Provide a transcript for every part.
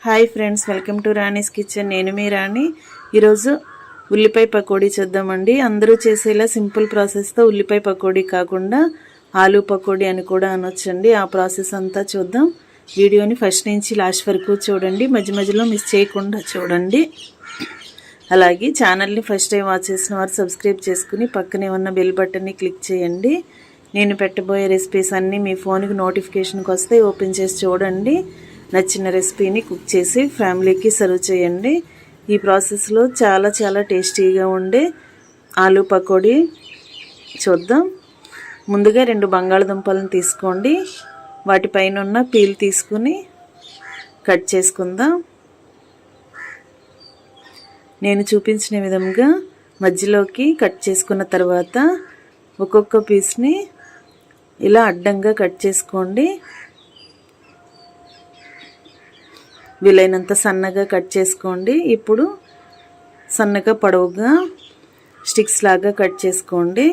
Hi friends, welcome to Rani's kitchen. నేను మీ రాణి. ఈరోజు ఉల్లిపాయ పకోడీ చేద్దామండి. అందరూ చేసేలా సింపుల్ ప్రాసెస్తో ఉల్లిపాయ పకోడీ కాకుండా ఆలూ పకోడీ అని కూడా అనొచ్చండి. ఆ ప్రాసెస్ అంతా చూద్దాం. వీడియోని ఫస్ట్ నుంచి లాస్ట్ వరకు చూడండి, మధ్య మధ్యలో మిస్ చేయకుండా చూడండి. అలాగే ఛానల్ని ఫస్ట్ టైం వాచ్ చేసిన వారు సబ్స్క్రైబ్ చేసుకుని పక్కనే ఉన్న బెల్ బటన్ని క్లిక్ చేయండి. నేను పెట్టబోయే రెసిపీస్ అన్నీ మీ ఫోన్కి నోటిఫికేషన్కి వస్తే ఓపెన్ చేసి చూడండి. నచ్చిన రెసిపీని కుక్ చేసి ఫ్యామిలీకి సర్వ్ చేయండి. ఈ ప్రాసెస్లో చాలా టేస్టీగా ఉండే ఆలూ పకోడీ చూద్దాం. ముందుగా 2 బంగాళదుంపలను తీసుకోండి. వాటిపైన ఉన్న పీల్ తీసుకుని కట్ చేసుకుందాం. నేను చూపించిన విధంగా మధ్యలోకి కట్ చేసుకున్న తర్వాత ఒక్కొక్క పీస్ని ఇలా అడ్డంగా కట్ చేసుకోండి. వీలైనంత సన్నగా కట్ చేసుకోండి. ఇప్పుడు సన్నగా పొడవుగా స్టిక్స్ లాగా కట్ చేసుకోండి.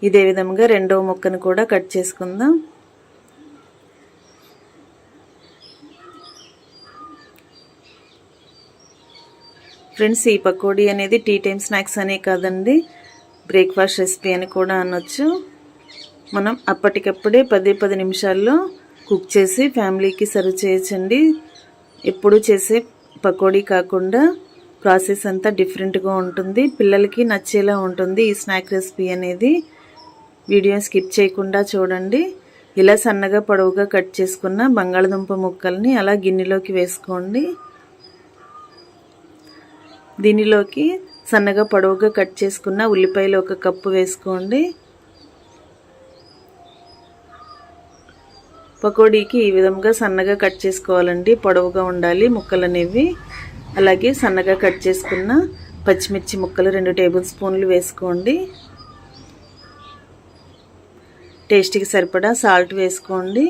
ఇదే విధంగా రెండవ ముక్కను కూడా కట్ చేసుకుందాం. ఫ్రెండ్స్, ఈ పకోడీ అనేది టీ టైమ్ స్నాక్స్ అనే కాదండి, బ్రేక్ఫాస్ట్ రెసిపీ అని కూడా అనొచ్చు. మనం అప్పటికప్పుడే 10 నిమిషాల్లో కుక్ చేసి ఫ్యామిలీకి సర్వ్ చేయొచ్చండి. ఎప్పుడు చేసే పకోడీ కాకుండా ప్రాసెస్ అంతా డిఫరెంట్గా ఉంటుంది. పిల్లలకి నచ్చేలా ఉంటుంది ఈ స్నాక్ రెసిపీ అనేది. వీడియోని స్కిప్ చేయకుండా చూడండి. ఇలా సన్నగా పొడవుగా కట్ చేసుకున్న బంగాళదుంప ముక్కల్ని అలా గిన్నెలోకి వేసుకోండి. దీనిలోకి సన్నగా పొడవుగా కట్ చేసుకున్న ఉల్లిపాయలు 1 కప్పు వేసుకోండి. పకోడీకి ఈ విధంగా సన్నగా కట్ చేసుకోవాలండి, పొడవుగా ఉండాలి ముక్కలు అనేవి. అలాగే సన్నగా కట్ చేసుకున్న పచ్చిమిర్చి ముక్కలు 2 టేబుల్ స్పూన్లు వేసుకోండి. టేస్ట్కి సరిపడా సాల్ట్ వేసుకోండి.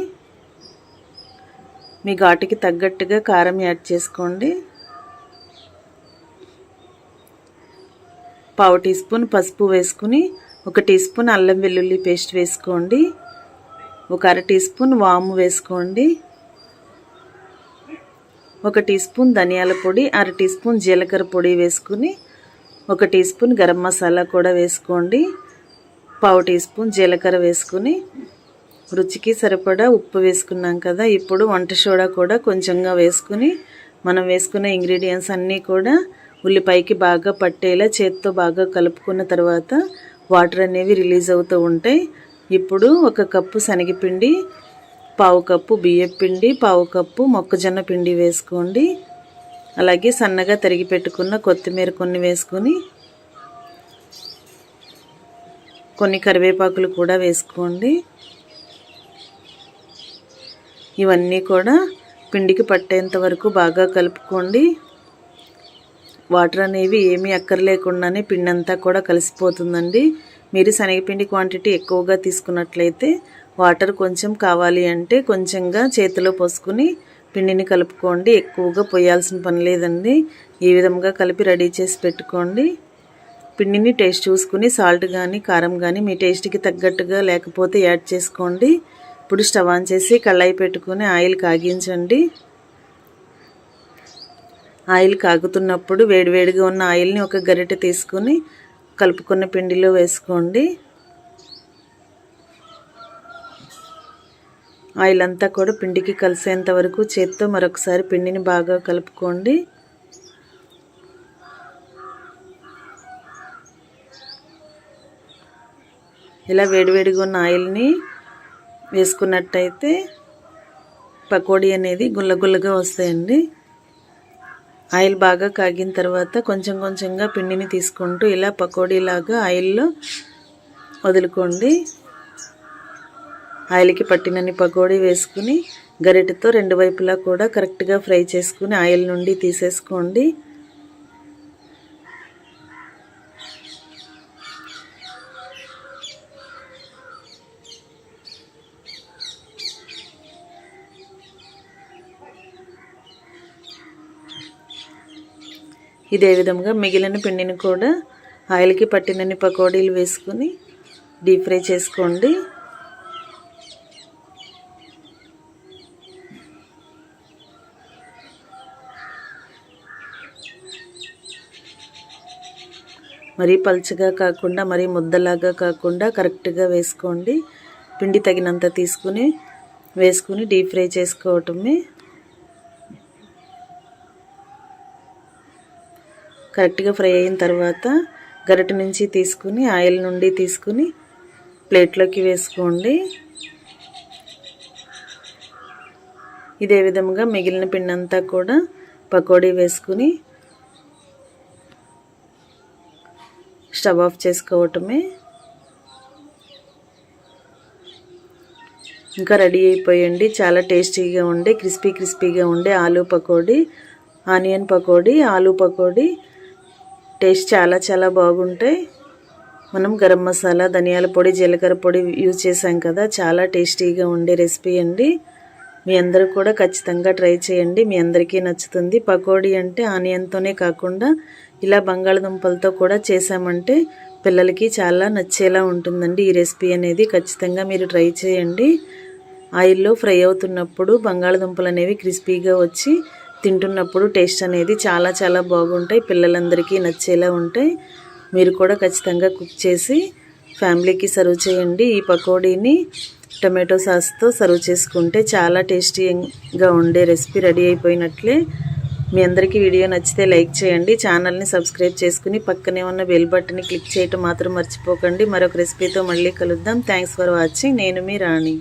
మీ ఘాటుకి తగ్గట్టుగా కారం యాడ్ చేసుకోండి. 1/2 టీ స్పూన్ పసుపు వేసుకుని 1 టీ స్పూన్ అల్లం వెల్లుల్లి పేస్ట్ వేసుకోండి. 1/2 టీ స్పూన్ వాము వేసుకోండి. 1 టీ స్పూన్ ధనియాల పొడి, 1/2 టీ స్పూన్ జీలకర్ర పొడి వేసుకుని 1 టీ స్పూన్ గరం మసాలా కూడా వేసుకోండి. 1/2 టీ స్పూన్ జీలకర్ర వేసుకుని రుచికి సరిపడా ఉప్పు వేసుకున్నాం కదా. ఇప్పుడు వంట సోడా కూడా కొంచెంగా వేసుకుని మనం వేసుకున్న ఇంగ్రీడియంట్స్ అన్నీ కూడా ఉల్లిపాయకి బాగా పట్టేలా చేత్తో బాగా కలుపుకున్న తర్వాత వాటర్ అనేవి రిలీజ్ అవుతూ ఉంటాయి. ఇప్పుడు 1 కప్పు శనగపిండి, 1/2 కప్పు బియ్యం పిండి, 1/2 కప్పు మొక్కజొన్న పిండి వేసుకోండి. అలాగే సన్నగా తరిగి పెట్టుకున్న కొత్తిమీర కొన్ని వేసుకొని కొన్ని కరివేపాకులు కూడా వేసుకోండి. ఇవన్నీ కూడా పిండికి పట్టేంత వరకు బాగా కలుపుకోండి. వాటర్ అనేవి ఏమీ అక్కర్లేకుండానే పిండి అంతా కూడా కలిసిపోతుందండి. మీరు శనగపిండి క్వాంటిటీ ఎక్కువగా తీసుకున్నట్లయితే వాటర్ కొంచెం కావాలి అంటే కొంచెంగా చేతిలో పోసుకుని పిండిని కలుపుకోండి. ఎక్కువగా పోయాల్సిన పని లేదండి. ఈ విధంగా కలిపి రెడీ చేసి పెట్టుకోండి. పిండిని టేస్ట్ చూసుకుని సాల్ట్ కానీ కారం కానీ మీ టేస్ట్కి తగ్గట్టుగా లేకపోతే యాడ్ చేసుకోండి. ఇప్పుడు స్టవ్ ఆన్ చేసి కళాయి పెట్టుకుని ఆయిల్ కాగించండి. ఆయిల్ కాగుతున్నప్పుడు వేడివేడిగా ఉన్న ఆయిల్ని 1 గరిటె తీసుకుని కలుపుకున్న పిండిలో వేసుకోండి. ఆయిల్ అంతా కూడా పిండికి కలిసేంత వరకు చేత్తో మరొకసారి పిండిని బాగా కలుపుకోండి. ఇలా వేడివేడిగా ఉన్న ఆయిల్ని వేసుకున్నట్టయితే పకోడీ అనేది గుల్లగుల్లగా వస్తాయండి. ఆయిల్ బాగా కాగిన తర్వాత కొంచెంగా పిండిని తీసుకుంటూ ఇలా పకోడీలాగా ఆయిల్లో వదులుకోండి. ఆయిల్కి పట్టినన్ని పకోడీ వేసుకుని గరిటెతో 2 వైపులా కూడా కరెక్ట్గా ఫ్రై చేసుకుని ఆయిల్ నుండి తీసేసుకోండి. ఇదే విధంగా మిగిలిన పిండిని కూడా ఆయిల్కి పట్టినన్ని పకోడీలు వేసుకొని డీప్ ఫ్రై చేసుకోండి. మరీ పల్చగా కాకుండా మరీ ముద్దలాగా కాకుండా కరెక్ట్గా వేసుకోండి. పిండి తగినంత వేసుకుని డీప్ ఫ్రై చేసుకోవటమే. కరెక్ట్గా ఫ్రై అయిన తర్వాత గరిటె నుంచి తీసుకుని ఆయిల్ నుండి తీసుకుని ప్లేట్లోకి వేసుకోండి. ఇదే విధంగా మిగిలిన పిండి అంతా కూడా పకోడీ వేసుకుని స్టవ్ ఆఫ్ చేసుకోవటమే. ఇంకా రెడీ అయిపోయండి. చాలా టేస్టీగా ఉండే క్రిస్పీగా ఉండే ఆలూ పకోడీ, ఆనియన్ పకోడీ, ఆలూ పకోడీ టేస్ట్ చాలా బాగుంటాయి. మనం గరం మసాలా, ధనియాల పొడి, జీలకర్ర పొడి యూజ్ చేసాం కదా, చాలా టేస్టీగా ఉండే రెసిపీ అండి. మీ అందరూ కూడా ఖచ్చితంగా ట్రై చేయండి. మీ అందరికీ నచ్చుతుంది. పకోడీ అంటే ఆనియన్తోనే కాకుండా ఇలా బంగాళదుంపలతో కూడా చేసామంటే పిల్లలకి చాలా నచ్చేలా ఉంటుందండి ఈ రెసిపీ అనేది. ఖచ్చితంగా మీరు ట్రై చేయండి. ఆయిల్లో ఫ్రై అవుతున్నప్పుడు బంగాళదుంపలు అనేవి క్రిస్పీగా వచ్చి తింటున్నప్పుడు టేస్ట్ అనేది చాలా బాగుంటాయి. పిల్లలందరికీ నచ్చేలా ఉంటాయి. మీరు కూడా ఖచ్చితంగా కుక్ చేసి ఫ్యామిలీకి సర్వ్ చేయండి. ఈ పకోడీని టమాటో సాస్తో సర్వ్ చేసుకుంటే చాలా టేస్టీగా ఉండే రెసిపీ రెడీ అయిపోయినట్లే. మీ అందరికీ వీడియో నచ్చితే లైక్ చేయండి. ఛానల్ని సబ్స్క్రైబ్ చేసుకుని పక్కనే ఉన్న బెల్ బటన్ని క్లిక్ చేయటం మాత్రం మర్చిపోకండి. మరొక రెసిపీతో మళ్ళీ కలుద్దాం. Thanks for watching. నేను మీ రాణి.